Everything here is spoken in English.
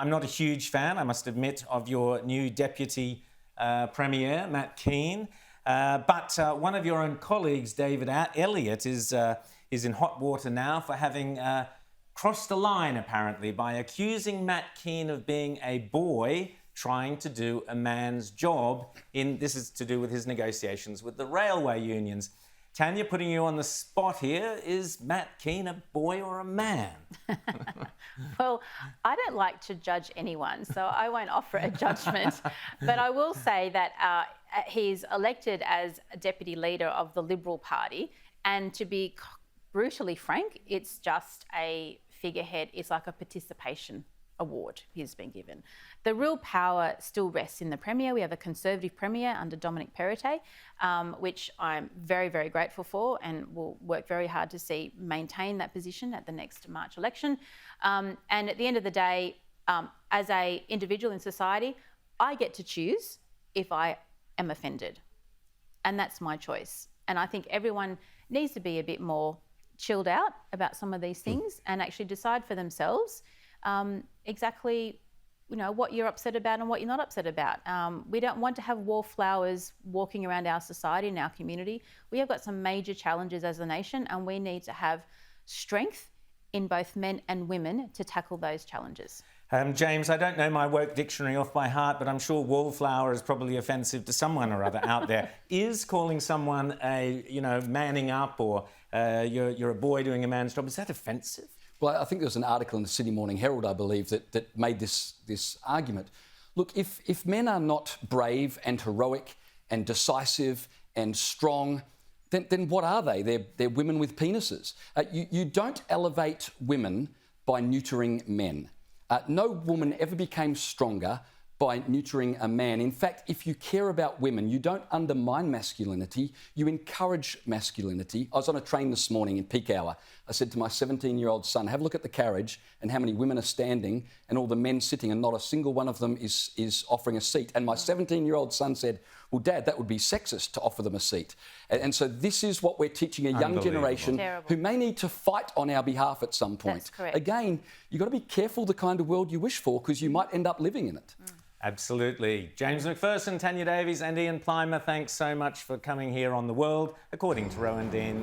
I'm not a huge fan, I must admit, of your new Deputy Premier, Matt Kean. But one of your own colleagues, David Elliott, is in hot water now for having crossed the line, apparently, by accusing Matt Kean of being a boy trying to do a man's job. This is to do with his negotiations with the railway unions. Tanya, putting you on the spot here, is Matt Kean a boy or a man? Well, I don't like to judge anyone, so I won't offer a judgment. But I will say that he's elected as a deputy leader of the Liberal Party, and to be brutally frank, it's just a figurehead. It's like a participation award he's been given. The real power still rests in the Premier. We have a Conservative Premier under Dominic Perrottet, which I'm very, very grateful for, and will work very hard to see maintain that position at the next March election. And at the end of the day, as an individual in society, I get to choose if I am offended. And that's my choice. And I think everyone needs to be a bit more chilled out about some of these things and actually decide for themselves exactly, what you're upset about and what you're not upset about. We don't want to have wallflowers walking around our society and our community. We have got some major challenges as a nation, and we need to have strength in both men and women to tackle those challenges. James, I don't know my work dictionary off by heart, but I'm sure wallflower is probably offensive to someone or other out there. Is calling someone manning up, or you're a boy doing a man's job, is that offensive? Well, I think there was an article in the Sydney Morning Herald, I believe, that made this argument. Look, if men are not brave and heroic and decisive and strong, then what are they? They're women with penises. You don't elevate women by neutering men. No woman ever became stronger by neutering a man. In fact, if you care about women, you don't undermine masculinity, you encourage masculinity. I was on a train this morning in peak hour. I said to my 17-year-old son, have a look at the carriage and how many women are standing and all the men sitting, and not a single one of them is offering a seat. And my 17-year-old son said, well, Dad, that would be sexist to offer them a seat. And so this is what we're teaching a young generation who may need to fight on our behalf at some point. That's correct. Again, you've got to be careful the kind of world you wish for, because you might end up living in it. Absolutely. James McPherson, Tanya Davies and Ian Plimer, thanks so much for coming here on The World, according to Rowan Dean.